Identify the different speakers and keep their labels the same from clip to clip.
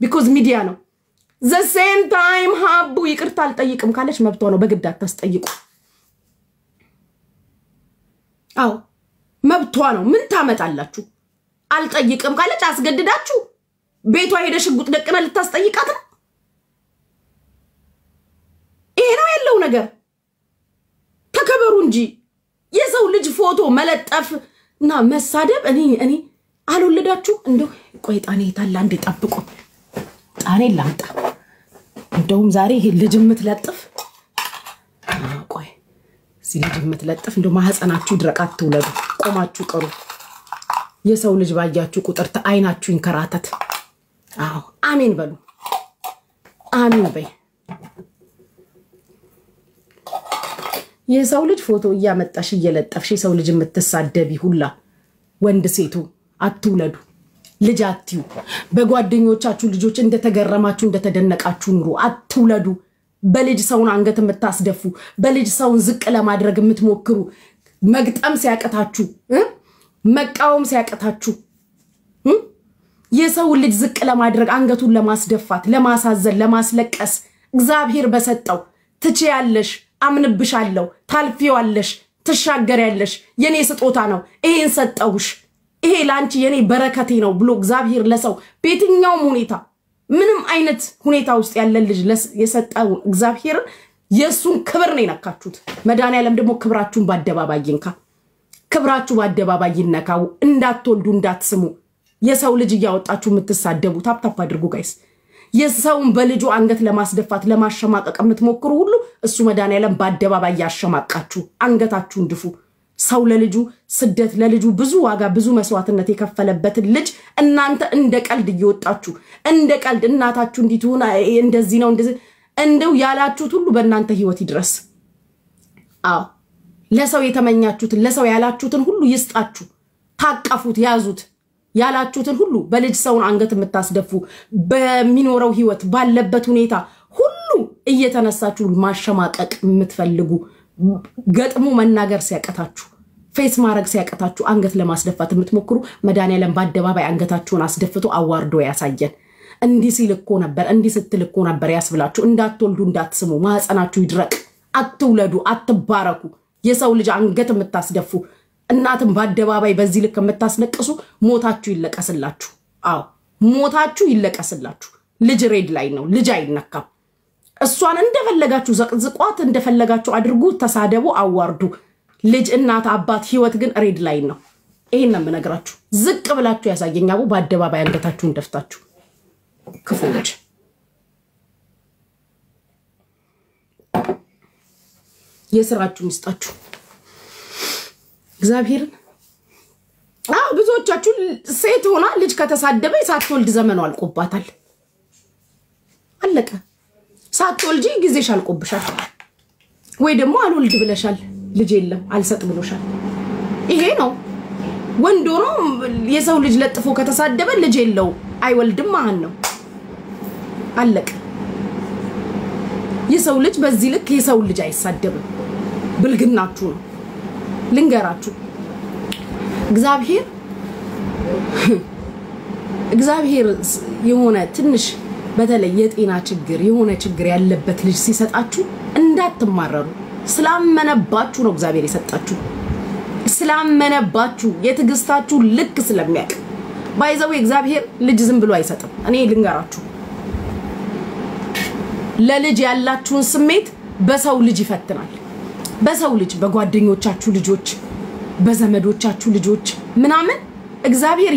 Speaker 1: because media ነው the same time ሀቡ ይቅርታ አልጠይቅም ካለች መብቷ ነው በግድ አታስጠይቁ አው መብቷ ነው ምን ታመጣላችሁ አልጠይቅም ካለች አስገድዳችሁ ቤቷ ሄደሽ ጉጥ ደቅና ልታስጠይቃት ነው ይሄ ነው ያለው ነገር ተከበሩ እንጂ የሰው ልጅ ፎቶ መለጠፍና መሳደብ እኔ አልወለዳችሁ እንደው ቆይ ጣኔ ታላ እንደ ጠብቁ ጣኔ ላምጣ እንደውም ዛሬ ይሄ ልጅ ምትለጥፍ ቆይ ሲ ልጅ ምትለጥፍ እንደው ማህፀናችሁ ድረቃት ትውለዱ ቆማችሁ ቀሩ የሰው ልጅ ባያችሁ ቁጥር አይናችሁ ይንከራተት አዎ አሜን በሉ አሜን በይ የሰው ልጅ ፎቶ ያመጣሽ እየለጠፍሽ የሰው ልጅ ምትሳደቢ ሁላ ወንድ ሴቱ አትውለዱ ልጅ አትዩ በጓደኞቻችሁ ልጆች እንደተገረማችሁ እንደተደነቃችሁ ኑሩ አትውለዱ በልጅ ሰውን አንገት ምታስደፉ በልጅ ሰውን ዝቅ ለማድረግ ምትሞክሩ መግጠም ሲያቀታችሁ መቃወም ሲያቀታችሁ የሰው ልጅ ዝቅ ለማድረግ አንገቱን ለማስደፋት ለማሳዘን ለማስለቀስ እግዚአብሔር በሰጠው ትችያለሽ አምንብሻለሁ ታልፊዋለሽ ትሻገሪያለሽ የኔ ስጦታ ነው ይሄን ሰጠውሽ ይሄ ላንቺ የኔ በረከቴ ነው ብሎ እግዚአብሔር ለሰው በየትኛውም ሁኔታ ምንም አይነት ሁኔታ ውስጥ ያለ ልጅ የሰጠው እግዚአብሔር የሱን ክብር ነው ይነካችሁት መድኃኒዓለም ደግሞ ክብራችሁን በአደባባይ ይንካ ክብራችሁ በአደባባይ ይነካው እንዳትወልዱ እንዳትስሙ የሰው ልጅ ያወጣችሁ ምትሳደቡ ታፕታፕ አድርጉ ጋይስ የሰውን በልጁ አንገት ለማስደፋት ለማሸማቀቅ ምትሞክሩ ሁሉ እሱ መድኃኒዓለም በአደባባይ ያሸማቃችሁ አንገታችሁን ድፉ ሰው ለልጁ ስደት ለልጁ ብዙ ዋጋ ብዙ መስዋዕትነት የከፈለበት ልጅ እናንተ እንደ ቀልድ እየወጣችሁ እንደ ቀልድ እናታችሁ እንዲትሆና እንደዚህ ነው እንደዚህ እንደው ያላችሁት ሁሉ በእናንተ ህይወት ይድረስ አዎ ለሰው የተመኛችሁትን ለሰው ያላችሁትን ሁሉ ይስጣችሁ ታቀፉት ያዙት ያላችሁትን ሁሉ በልጅ ሰውን አንገት ምታስደፉ በሚኖረው ህይወት ባለበት ሁኔታ ሁሉ እየተነሳችሁ ማሸማቀቅ ምትፈልጉ ገጥሙ መናገር ሲያቀታችሁ ፌስ ማረግ ሲያቀታችሁ አንገት ለማስደፋት ምትሞክሩ መድኃኒዓለም በአደባባይ አንገታችሁን አስደፍቶ አዋርዶ ያሳየን እንዲህ ሲልኮ ነበር እንዲህ ስትልኮ ነበር ያስብላችሁ እንዳትወልዱ እንዳትስሙ ማህፀናችሁ ይድረቅ አትውለዱ አትባረኩ የሰው ልጅ አንገት ምታስደፉ እናትም በአደባባይ በዚህ ልክ ምታስነቅሱ ሞታችሁ ይለቀስላችሁ አዎ ሞታችሁ ይለቀስላችሁ ልጅ ሬድ ላይ ነው ልጅ አይነካም እሷን እንደፈለጋችሁ ዘቅዝቋት እንደፈለጋችሁ አድርጉ ተሳደቡ አዋርዱ ልጅ እናት አባት ህይወት ግን ሬድ ላይ ነው ይሄን ነው ምነግራችሁ ዝቅ ብላችሁ ያሳየኛው በአደባባይ አንገታችሁን ደፍታችሁ ክፉዎች የስራችሁ ምስጣችሁ እግዚአብሔር ብዙዎቻችሁ ሴት ሆና ልጅ ከተሳደበ ሳትወልድ ዘመኑ አልቆባታል አለቀ ሳትወልጂ ጊዜሽ አልቆብሻል ወይ ደግሞ አልወልድ ብለሻል ልጅ የለም አልሰጥ ብሎሻል ይሄ ነው ወንዶ ነው የሰው ልጅ ለጥፎ ከተሳደበ ልጅ የለው አይወልድም ማን ነው አለቀ የሰው ልጅ በዚህ ልክ የሰው ልጅ አይሳደብም ብልግናችሁ ነው ልንገራችሁ እግዚአብሔር የሆነ ትንሽ በተለይ የጤና ችግር የሆነ ችግር ያለበት ልጅ ሲሰጣችሁ እንዳትማረሩ ስላመነባችሁ ነው እግዚአብሔር የሰጣችሁ ስላመነባችሁ የትግስታችሁ ልክ ስለሚያቅ ባይዘው እግዚአብሔር ልጅ ዝም ብሎ አይሰጥም እኔ ልንገራችሁ ለልጅ ያላችሁን ስሜት በሰው ልጅ ይፈትናል በሰው ልጅ በጓደኞቻችሁ ልጆች በዘመዶቻችሁ ልጆች ምናምን እግዚአብሔር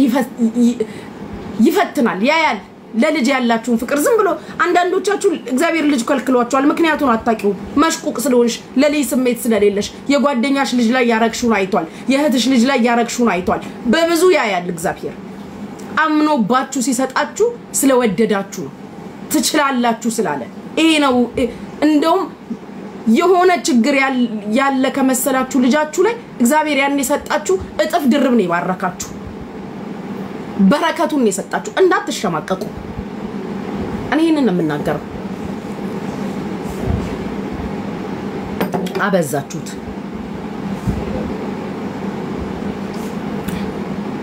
Speaker 1: ይፈትናል ያያል ለልጅ ያላችሁን ፍቅር ዝም ብሎ አንዳንዶቻችሁ እግዚአብሔር ልጅ ከልክሏቸዋል ምክንያቱን አጣቂው መሽቁቅ ስለሆንሽ ለልጅ ስሜት ስለሌለሽ የጓደኛሽ ልጅ ላይ ያረክሹን አይቷል የህትሽ ልጅ ላይ ያረክሹን አይቷል በብዙ ያያል እግዚአብሔር አምኖባችሁ ሲሰጣችሁ ስለወደዳችሁ ትችላላችሁ ስላለ ይሄ ነው እንደውም የሆነ ችግር ያለ ከመሰላችሁ ልጃችሁ ላይ እግዚአብሔር ያን የሰጣችሁ እጥፍ ድርብ ነው ይባረካችሁ በረከቱን የሰጣችሁ እንዳትሸማቀቁ እኔ ይሄንን ነው የምናገረው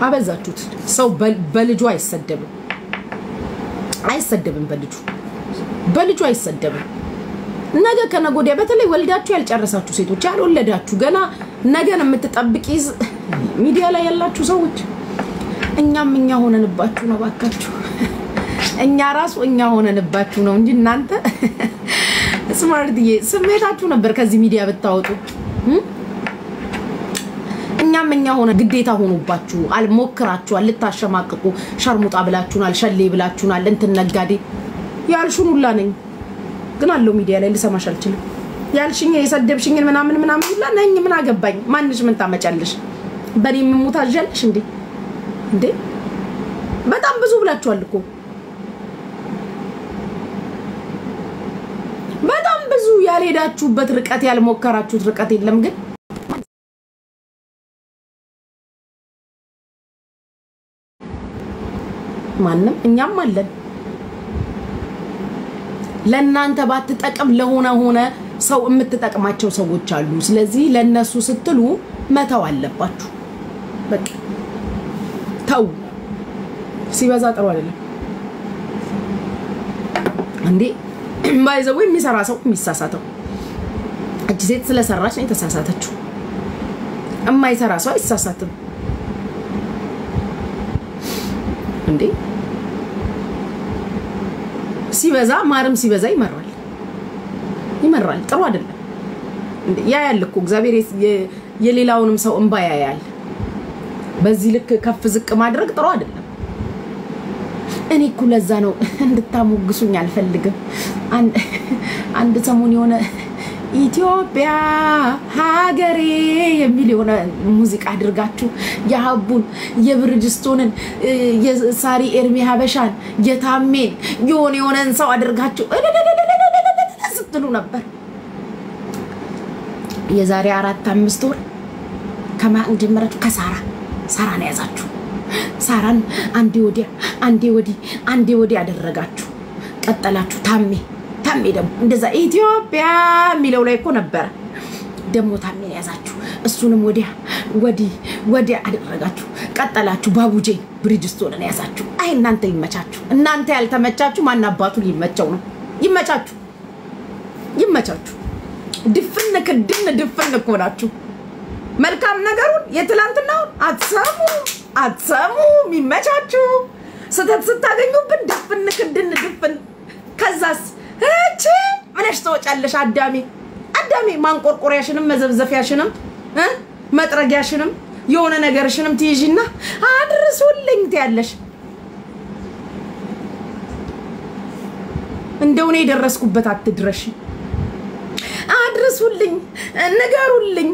Speaker 1: አበዛችሁት ሰው በልጁ አይሰደብም አይሰደብም በልጁ አይሰደብም ነገ ከነጎዲያ በተለይ ወልዳችሁ ያልጨረሳችሁ ሴቶች ያልወለዳችሁ ገና ነገን የምትጠብቂ ሚዲያ ላይ ያላችሁ ሰዎች እኛም ሆነንባችሁ ነው ባካችሁ እኛ ራሱ ሆነንባችሁ ነው እንጂ እናንተ ስማርትዬ ስሜታችሁ ነበር ከዚህ ሚዲያ ብታወጡ እኛም ሆነ ግዴታ ሆኖባችሁ አልሞክራችኋል ልታሸማቅቁ ሸርሙጣ ብላችሁናል ሸሌ ብላችሁናል እንትን ነጋዴ ያልሹኑላ ነኝ ግን አለው ሚዲያ ላይ ልሰማሽ አልችልም ያልሽኝ የሰደብሽኝን ምናምን ሁላ ነኝ ምን አገባኝ ማንሽ ምን ታመጫለሽ በኔ ምሙታጀልሽ እንዴ በጣም ብዙ ብላችኋል እኮ በጣም ብዙ ያልሄዳችሁበት ርቀት ያልሞከራችሁት ርቀት የለም ግን ማንንም እኛም አለን ለእናንተ ባትጠቅም ለሆነ ሰው የምትጠቅማቸው ሰዎች አሉ ስለዚህ ለነሱ ስትሉ መተው አለባችሁ በቃ ተው ሲበዛ ጥሩ አይደለም እንዴ ባይዘው የሚሰራ ሰው የሚሳሳተው እጅ ሴት ስለሰራች ነው የተሳሳተችው የማይሰራ ሰው አይሳሳትም እንዴ ሲበዛ ማርም ሲበዛ ይመራል ጥሩ አይደለም ያ ያልኩ እግዚአብሔር የሌላውንም ሰው እንባ ያያል በዚህ ልክ ከፍ ዝቅ ማድረግ ጥሩ አይደለም እኔ እኮ ለዛ ነው እንድታሞግሱኝ አልፈልግም አንድ ሰሞን የሆነ ኢትዮጵያ ሀገሬ የሚል የሆነ ሙዚቃ አድርጋችሁ የሀቡን የብርጅስቶንን የሳሪ ኤርሚ ሀበሻን የታሜን የሆነን ሰው አድርጋችሁ ስትሉ ነበር የዛሬ 4-5 ወር ከማን ጀመራችሁ ከሳራን ያዛችሁ ሳራን አንዴ ወዲያ አደረጋችሁ ቀጠላችሁ ታሜ ደሞ እንደዛ ኢትዮጵያ ሚለው ላይ እኮ ነበር ደሞ ታሜን ያዛችሁ እሱንም ወዲያ አደረጋችሁ ቀጠላችሁ ባቡጄ ብሪጅስቶንን ያዛችሁ አይ እናንተ ይመቻችሁ እናንተ ያልተመቻችሁ ማን አባቱ ሊመቸው ነው ይመቻችሁ ድፍን ኮናችሁ መልካም ነገሩን የትላንትናው አትሰሙ ይመቻችሁ ስተት ስታገኙብን ድፍን ከዛስ እቺ ምንሽ ተወጫለሽ አዳሜ ማንቆርቆሪያሽንም መዘብዘፊያሽንም መጥረጊያሽንም የሆነ ነገርሽንም ትይጂና አድርሱልኝ ትያለሽ እንደው ነው የደረስኩበት አትድረሽ አድርሱልኝ ንገሩልኝ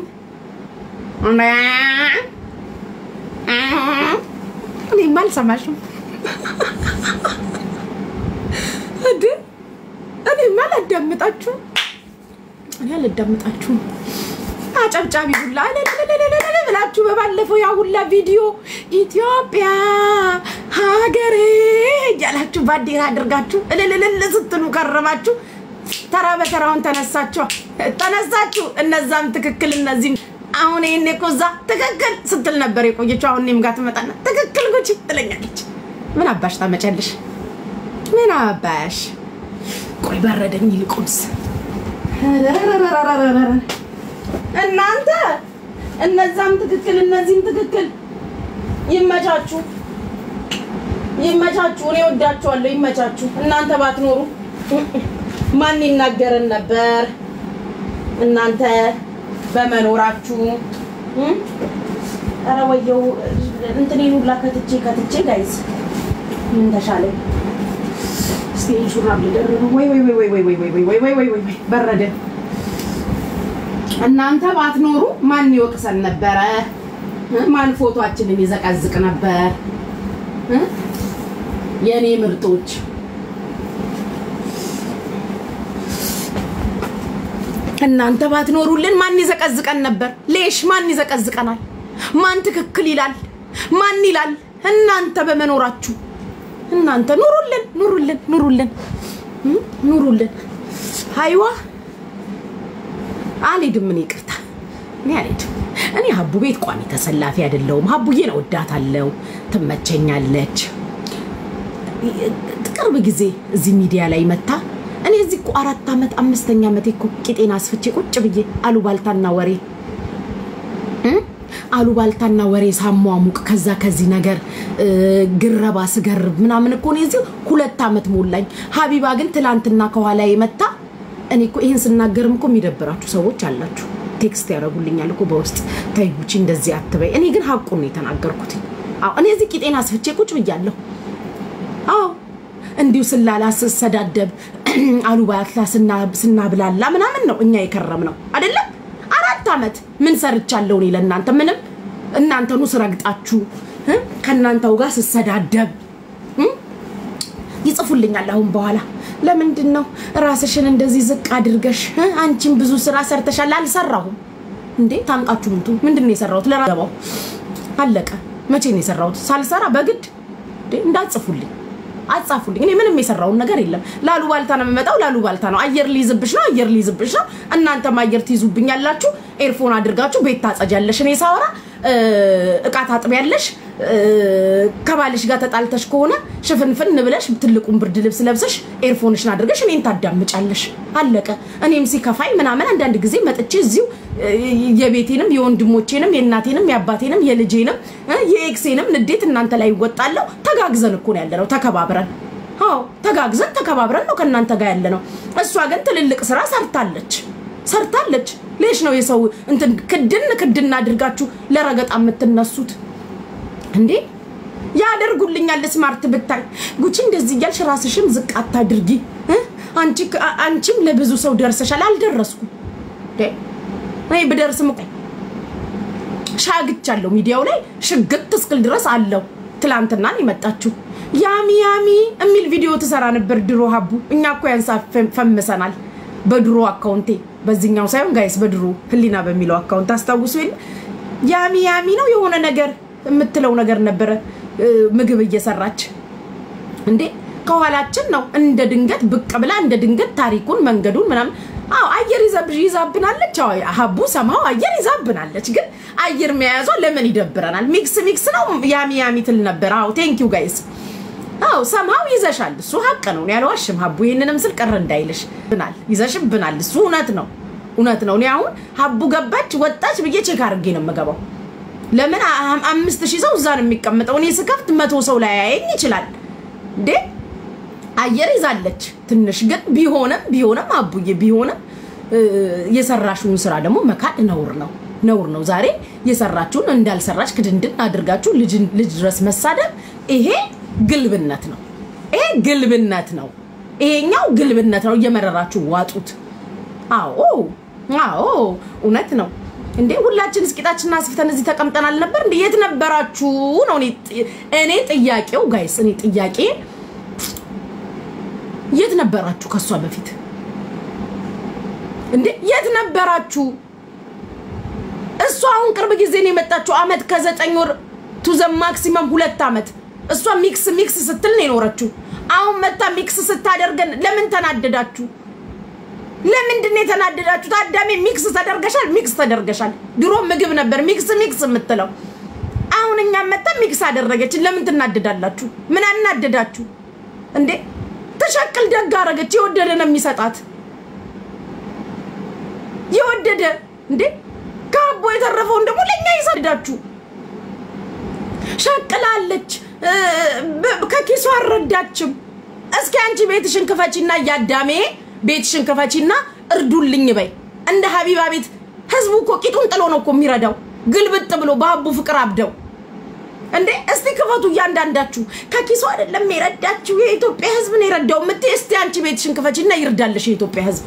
Speaker 1: እኔ ማልሰማሽም እኔ ማላዳምጣችሁ አጨብጫቢ ሁላ ብላችሁ በባለፈው ያ ሁላ ቪዲዮ ኢትዮጵያ ሀገሬ ያላችሁ ባዴራ አድርጋችሁ ስትሉ ከረማችሁ ተራ በተራውን ተነሳችሁ እነዛም ትክክል እነዚህም አሁን እኔ ኮዛ ትክክል ስትል ነበር የቆየችው አሁን እኔም ጋር ትመጣና ትክክል ጉቺ ትለኛለች ምን አባሽ ታመጨልሽ ምን አባሽ ቆይ በረደኝ ይልቁንስ እናንተ እነዛም ትክክል እነዚህም ትክክል ይመቻችሁ እኔ ወዳችኋለሁ ይመቻችሁ እናንተ ባትኖሩ ማን ይናገረን ነበር እናንተ በመኖራችሁ አረ ወየው እንትኔን ሁላ ከትቼ ጋይስ ምን ተሻለኝ ስቴጅ ሹራብ ልደርብ ወይ በረደ እናንተ ባትኖሩ ማን ይወቅሰን ነበር ማን ፎቶአችንን ይዘቀዝቅ ነበር የኔ ምርጦች እናንተ ባትኖሩልን ማን ይዘቀዝቀን ነበር ለሽ ማን ይዘቀዝቀናል ማን ትክክል ይላል ማን ይላል እናንተ በመኖራችሁ እናንተ ኑሩልን ሃይዋ አልሄድም ምን ይቅርታ እኔ ሀቡ ቤት ቋሚ ተሰላፊ አይደለሁም ሀቡዬን ወዳታለሁ ትመቸኛለች ቅርብ ጊዜ እዚህ ሚዲያ ላይ መጣ እኔ እዚህ 4 አመት 5ኛ አመት እኮ ቂጤና አስፍቼ ቁጭ ብዬ አሉባልታና ወሬ ሳሟሙቅ ከዚህ ነገር ግረባ ስገርብ ምናምን እኮ ነው እዚህ 2 አመት ሞላኝ ሀቢባ ግን ትላንትና ከኋላ የመጣ እኔ እኮ ይሄን ስናገርም እኮ የሚደብራችሁ ሰዎች አላችሁ ቴክስት ያረጉልኛል እኮ በውስጥ ታይጉቺ እንደዚህ አትበይ እኔ ግን ሐቁን ነው የተናገርኩት እኔ እዚህ ቂጤና አስፍቼ ቁጭ ብያለሁ እንዲው ስላላስ ሰዳደብ አሉባልታ ስናብላላ ምናምን ነው እኛ የከረምነው አይደለም 4 አመት ምን ሰርቻለሁ እኔ ለእናንተ ምንም እናንተኑ ስረግጣችሁ ከናንተው ጋር ስሰዳደብ ይጽፉልኛል አሁን በኋላ ለምንድነው ራስሽን እንደዚህ ዝቅ አድርገሽ አንቺም ብዙ ስራ ሰርተሻል አልሰራሁም እንዴ ታንቃችሁ ምንድነው የሰራሁት ለራባው አለቀ መቼ ነው የሰራሁት ሳልሰራ በግድ እንዴ እንዳጽፉልኝ አጻፉልኝ እኔ ምንም የሰራውን ነገር የለም ላሉባልታ ነው መመጣው ላሉባልታ ነው አየር ሊዝብሽ ነው እናንተ ማየር ትይዙብኛላችሁ ኤርፎን አድርጋችሁ ቤት ታጸጃለሽ እኔ ሳወራ እቃት አጥቢያለሽ ከባልሽ ጋር ተጣልተሽ ከሆነ ሽፍንፍን ብለሽ ትልቁን ብርድ ልብስ ለብሰሽ ኤርፎንሽን አድርገሽ እኔን ታዳምጫለሽ አለቀ እኔም ሲከፋይ ምናምን አንድ ጊዜ መጥቼ እዚሁ የቤቴንም የወንድሞቼንም የእናቴንም የአባቴንም የልጄንም የኤክሴንም ንዴት እናንተ ላይ ይወጣለው ተጋግዘን እኮ ነው ያለነው ተከባብረን ተከባብረን ነው ከናንተ ጋር ያለነው እሷ ግን ትልልቅ ስራ ሰርታለች ለሽ ነው የሰው እንትን ክድን አድርጋችሁ ለረገጣ የምትነሱት እንዴ ያደርጉልኛል ስማርት ብታይ ጉቺ እንደዚህ ያልሽ ራስሽን ዝቅ አታድርጊ አንቺም ለብዙ ሰው ደርሰሻል አልደረስኩ አይ በደርስም ሻግቻለሁ ሚዲያው ላይ ሽግት እስክል ድረስ አለው ትላንትና ይመጣችሁ ያሚ እሚል ቪዲዮ ተሰራ ነበር ድሮ ሀቡ እኛ እኮ ፈምሰናል በድሮ አካውንቴ በዚህኛው ሳይሆን ጋይስ በድሮ ህሊና በሚለው አካውንት አስተዋውሱ ያሚ ነው የሆነ ነገር የምትለው ነገር ነበር ምግብ እየሰራች እንዴ ከኋላችን ነው እንደ ድንገት ብቅ ብላ እንደ ድንገት ታሪኩን መንገዱን ምናምን አየር ይዛብናለች ሀቡ ሰማው አየር ይዛብናለች ግን አየር መያዟ ለምን ይደብረናል ሚክስ ነው ያሚ ትል ነበር ቴንክ ዩ ጋይስ ሰማው ይዘሻል እሱ ሐቅ ነው ያለዋሽም ሀቡ ይሄንንም ስል ቀረ እንዳይልሽ ብናል ይዘሽብናል እሱ እውነት ነው እኔ አሁን ሀቡ ገባች ወጣች ብዬ ቼክ አድርጌ ነው መገባው ለምን 5000 ሰው እዛ ነው የሚቀመጠው እኔ ስከፍት 100 ሰው ላይ ያየኝ ይችላል እንዴ አየር ይዛለች ትንሽ ግን ቢሆንም አቡዬ ቢሆንም የሰራሽውን ስራ ደግሞ መካድ ነውር ነው ዛሬ የሰራችውን እንዳልሰራች ክድንድን አድርጋችሁ ልጅ ድረስ መሳደብ ይሄ ግልብነት ነው ይሄኛው ግልብነት ነው እየመረራችሁ ዋጡት አዎ እውነት ነው እንዴ ሁላችን እስቂጣችንና አስፍተን እዚህ ተቀምጠናል ነበር እንዴ የት ነበራችሁ ነው እኔ ጥያቄው ጋይስ እኔ ጥያቄ የት ነበራችሁ ከሷ በፊት እንዴ የት ነበራችሁ እሷ አሁን ቅርብ ጊዜ ነው የመጣችሁ አመት ከ9 ወር ቱ ዘ ማክሲመም 2 አመት እሷ ሚክስ ስትል ነው የኖረችው አሁን መጣ ሚክስ ስታደርገን ለምን ተናደዳችሁ ለምንድነው የተናደዳችሁ ታዳሚ ሚክስ ተደርገሻል ድሮ ምግብ ነበር ሚክስ የምትለው አሁን እኛ መጣ ሚክስ አደረገች ለምን ተናደዳላችሁ ምን አናደዳችሁ እንዴ ተሸክል ደግ አረገች የወደደ ነው የሚሰጣት የወደደ እንዴ ካቦ የተረፈው ደግሞ ለኛ ይሰዳችሁ ሸክላለች ከኪሷ አረዳችም እስኪ አንቺ ቤትሽን ክፈቺና ያዳሜ ቤትሽን ክፈቺና እርዱልኝ በይ እንደ ሀቢባ ቤት ህዝቡ እኮ ቂጡን ጥሎ ነው እኮ የሚረዳው ግልብጥ ብሎ በሀቡ ፍቅር አብደው እንዴ እስቲ ክፈቱ ያንዳንዳችሁ ከኪሷ አይደለም ይረዳችሁ የኢትዮጵያ ህዝብ ነው ይረዳው ምትይ እስቲ አንቺ ቤትሽን ክፈቺና ይርዳልሽ የኢትዮጵያ ህዝብ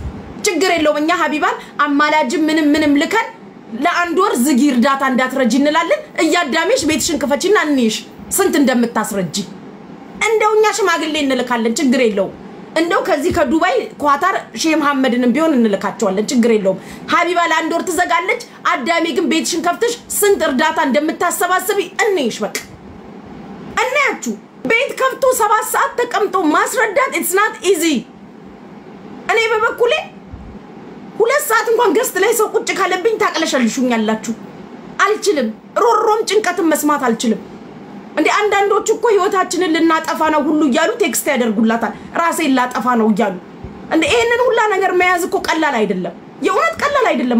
Speaker 1: ችግር የለውም እኛ ሀቢባን አማላጅ ምንም ልከን ለአንድ ወር ዝጊ እርዳታ እንዳትረጂ እንላለን እያዳሜሽ ቤትሽን ክፈቺና እንይሽ ስንት እንደምታስረጂ እንደውኛ ሽማግሌ እንልካለን ችግር የለውም እንደው ከዚህ ከዱባይ ኳታር ሼህ መሐመድንም ቢሆን እንልካቸዋለን ችግር የለውም ሀቢባ ለአንድ ወር ትዘጋለች አዳሜ ግን ቤትሽን ከፍተሽ ስንት እርዳታ እንደምታሰባስቢ እንይሽ በቃ እናያችሁ ቤት ከፍቶ 7 ሰዓት ተቀምጦ ማስረዳት it's not easy እኔ በበኩሌ 2 ሰዓት እንኳን ገስት ላይ ሰው ቁጭ ካለብኝ ታቀለሽልሹኛላችሁ አልችልም ሮሮም ጭንቀትም መስማት አልችልም እንዴ አንዳንዶቹ እኮ ህይወታችንን ልናጠፋ ነው ሁሉ ይያሉ ቴክስት ያደርጉላታል ራሴን ላጠፋ ነው ይያሉ እንዴ ይሄንን ሁላ ነገር መያዝ እኮ ቀላል አይደለም የእውነት ቀላል አይደለም